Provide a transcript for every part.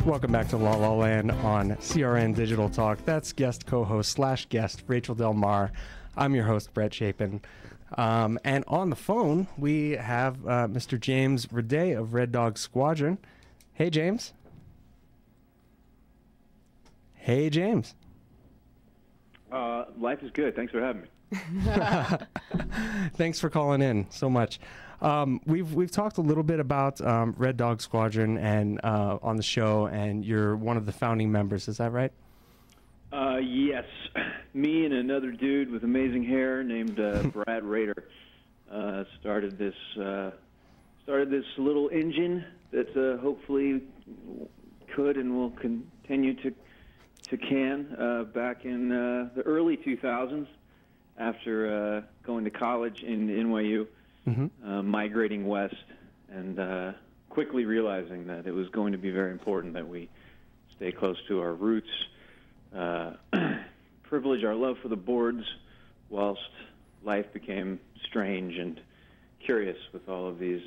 Welcome back to La La Land on CRN Digital Talk. That's guest co-host / guest Rachel Delmar. I'm your host, Brett Chapin. And on the phone, we have Mr. James Roday of Red Dog Squadron. Hey, James. Hey, James. Life is good. Thanks for having me. Thanks for calling in so much. We've talked a little bit about Red Dog Squadron and on the show, and you're one of the founding members. Is that right? Yes. Me and another dude with amazing hair named Brad Rader started this little engine that hopefully could and will continue to can back in the early 2000s after going to college in NYU. Mm-hmm. Migrating west and quickly realizing that it was going to be very important that we stay close to our roots, privilege our love for the boards whilst life became strange and curious with all of these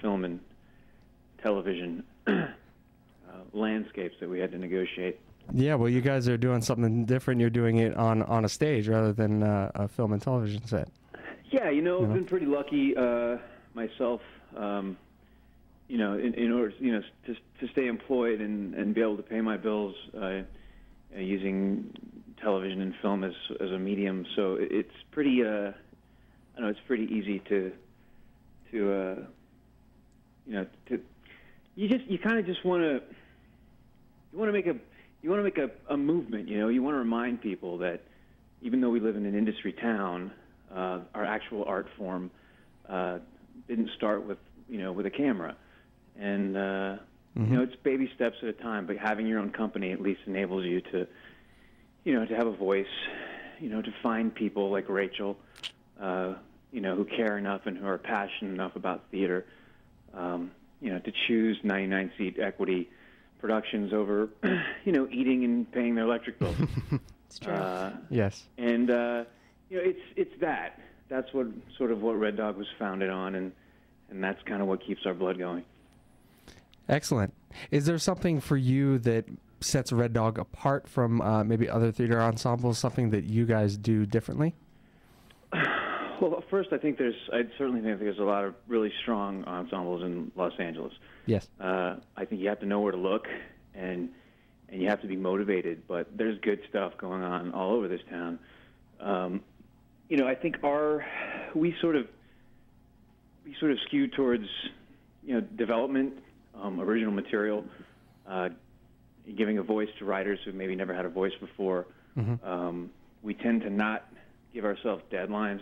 film and television landscapes that we had to negotiate. Yeah, well, you guys are doing something different. You're doing it on a stage rather than a film and television set. Yeah, I've been pretty lucky myself, in order, to stay employed and be able to pay my bills using television and film as a medium. So it's pretty, it's pretty easy to make a movement. You want to remind people that even though we live in an industry town, our actual art form didn't start with a camera, and it's baby steps at a time. But having your own company at least enables you to have a voice, to find people like Rachel, who care enough and who are passionate enough about theater, to choose 99-seat equity productions over, eating and paying their electric bills. It's true. Yes. And it's that. That's what Red Dog was founded on, and that's kind of what keeps our blood going. Excellent. Is there something for you that sets Red Dog apart from maybe other theater ensembles, something that you guys do differently? Well, first, I certainly think there's a lot of really strong ensembles in Los Angeles. Yes. I think you have to know where to look, and you have to be motivated, but there's good stuff going on all over this town. I think we sort of skew towards, development, original material, giving a voice to writers who maybe never had a voice before. Mm-hmm. We tend to not give ourselves deadlines,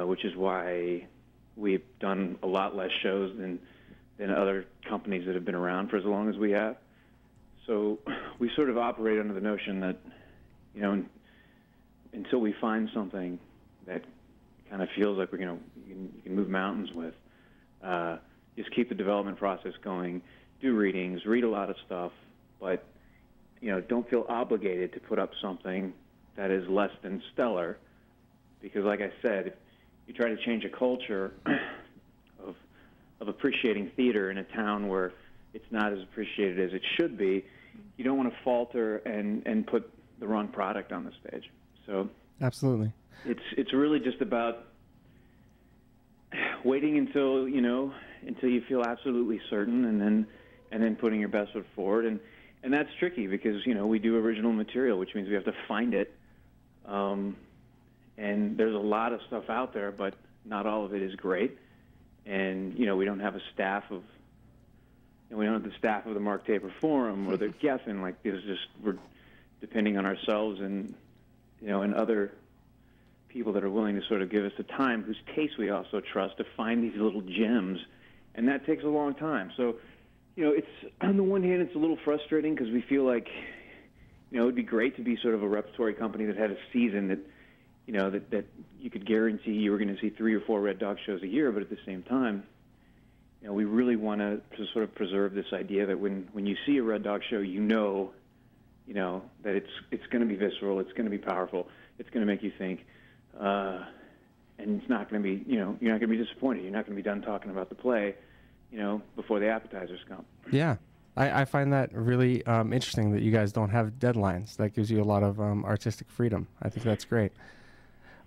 which is why we've done a lot less shows than other companies that have been around for as long as we have. So we sort of operate under the notion that, until we find something that kind of feels like you can move mountains with, just keep the development process going, do readings, read a lot of stuff, but don't feel obligated to put up something that is less than stellar, because like I said, if you try to change a culture of appreciating theater in a town where it's not as appreciated as it should be, you don't want to falter and put the wrong product on the stage. So absolutely, it's really just about waiting until you feel absolutely certain, and then putting your best foot forward, and that's tricky because we do original material, which means we have to find it, and there's a lot of stuff out there, but not all of it is great, and we don't have a staff of. We don't have the staff of the Mark Taper Forum or the Geffen. Like, we're depending on ourselves and other people that are willing to sort of give us the time, whose taste we also trust, to find these little gems, and that takes a long time. So, it's on the one hand, it's a little frustrating because we feel like, it would be great to be sort of a repertory company that had a season that, that you could guarantee you were going to see 3 or 4 Red Dog shows a year, but at the same time, we really want to sort of preserve this idea that when you see a Red Dog show, that it's going to be visceral, it's going to be powerful, it's going to make you think, and it's not going to be, you're not going to be disappointed. You're not going to be done talking about the play, before the appetizers come. Yeah. I find that really interesting that you guys don't have deadlines. That gives you a lot of artistic freedom. I think that's great.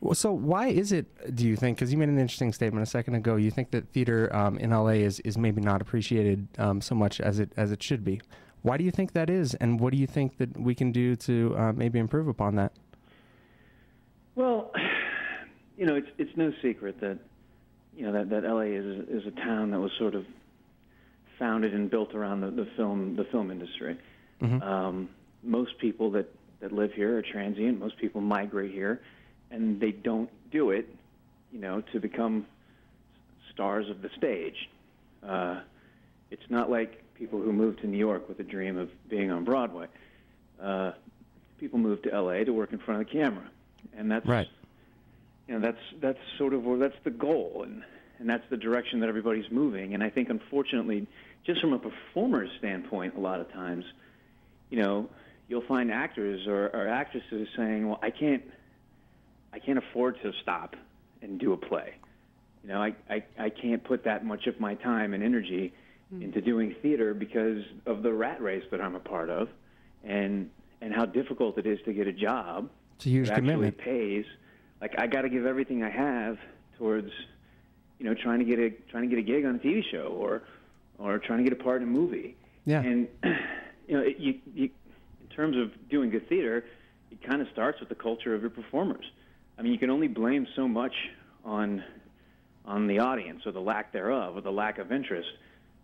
Well, so why is it, do you think, because you made an interesting statement a second ago, you think that theater in LA is maybe not appreciated so much as it should be. Why do you think that is, and what do you think that we can do to maybe improve upon that? Well, it's no secret that that LA is a town that was sort of founded and built around the film industry. Mm-hmm. Most people that live here are transient. Most people migrate here, and they don't do it, to become stars of the stage. It's not like people who move to New York with a dream of being on Broadway. People move to LA to work in front of the camera, and that's right. That's sort of that's the goal, and that's the direction that everybody's moving. And I think, unfortunately, just from a performer's standpoint, a lot of times, you'll find actors or actresses saying, "Well, I can't afford to stop and do a play. I can't put that much of my time and energy into doing theater because of the rat race that I'm a part of, and how difficult it is to get a job. It's a huge commitment. Actually pays. Like, I got to give everything I have towards, trying to get a gig on a TV show or trying to get a part in a movie. Yeah. And you in terms of doing good theater, it kind of starts with the culture of your performers. I mean, you can only blame so much on the audience or the lack thereof or the lack of interest,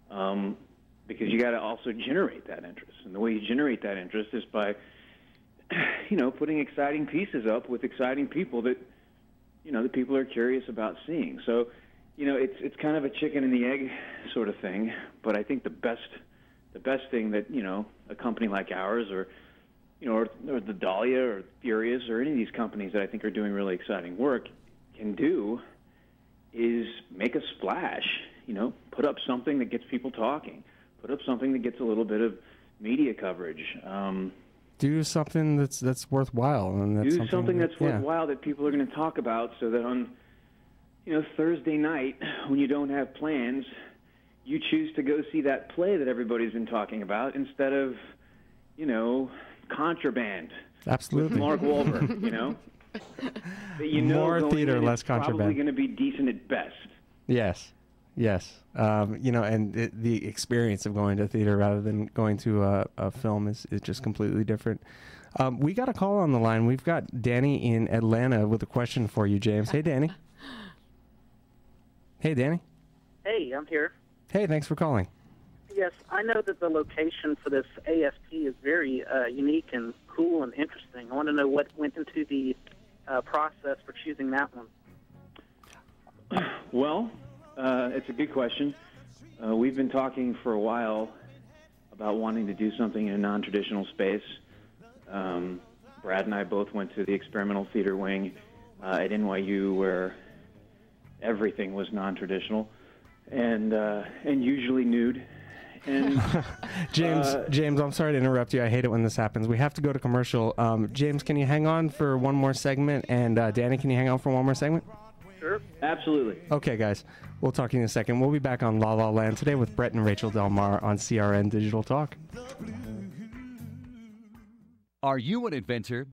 because you got to also generate that interest. And the way you generate that interest is by putting exciting pieces up with exciting people that that people are curious about seeing. So it's kind of a chicken and the egg sort of thing. But I think the best thing that a company like ours or the Dahlia or Furious or any of these companies that I think are doing really exciting work can do is make a splash, put up something that gets people talking, put up something that gets a little bit of media coverage. Do something that's worthwhile. And that's do something that's worthwhile that people are going to talk about, so that on Thursday night, when you don't have plans, you choose to go see that play that everybody's been talking about instead of, Contraband. Absolutely. With Mark Wahlberg, More theater, less contraband. Probably going to be decent at best. Yes. And the experience of going to theater rather than going to a film is just completely different. We got a call on the line. We've got Danny in Atlanta with a question for you, James. Hey, Danny. Hey, Danny. Hey, I'm here. Hey, thanks for calling. Yes, I know that the location for this AFT is very unique and cool and interesting. I want to know what went into the process for choosing that one. Well, it's a good question. We've been talking for a while about wanting to do something in a non-traditional space. Brad and I both went to the experimental theater wing at NYU, where everything was non-traditional and usually nude. And James, I'm sorry to interrupt you. I hate it when this happens. We have to go to commercial. James, can you hang on for one more segment? And Danny, can you hang on for one more segment? Sure. Absolutely. Okay, guys. We'll talk to you in a second. We'll be back on La La Land today with Brett and Rachel Delmar on CRN Digital Talk. Are you an inventor?